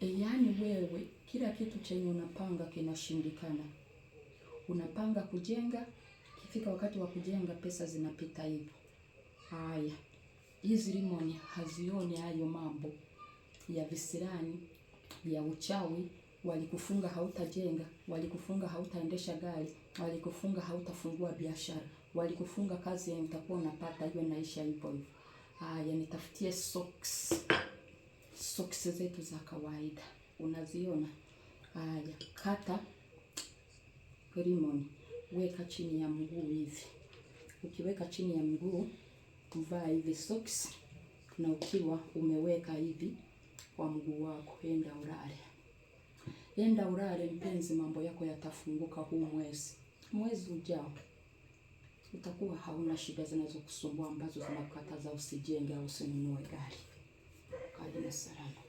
Yaani wewe kila kitu chenye unapanga kinashindikana. Unapanga kujenga, ikifika wakati wa kujenga pesa zinapita hivyo. Haya, hizi limoni hazioni hayo mambo ya visirani, ya uchawi. Walikufunga hautajenga, walikufunga hautaendesha gari, walikufunga hautafungua biashara, walikufunga kazi yenye utakuwa unapata hiyo inaisha hivyo hivyo. Haya, nitafutie socks zetu za kawaida. Unaziona? Haya, kata lemon, weka chini ya mguu hivi. Ukiweka chini ya mguu, vaa hivi socks, na ukiwa umeweka hivi kwa mguu wako, enda ulale. Enda ulale mpenzi, mambo yako yatafunguka huu mwezi. Mwezi ujao utakuwa hauna shida zinazokusumbua ambazo zinakukataza usijenge au usinunue gari. Karibu sana.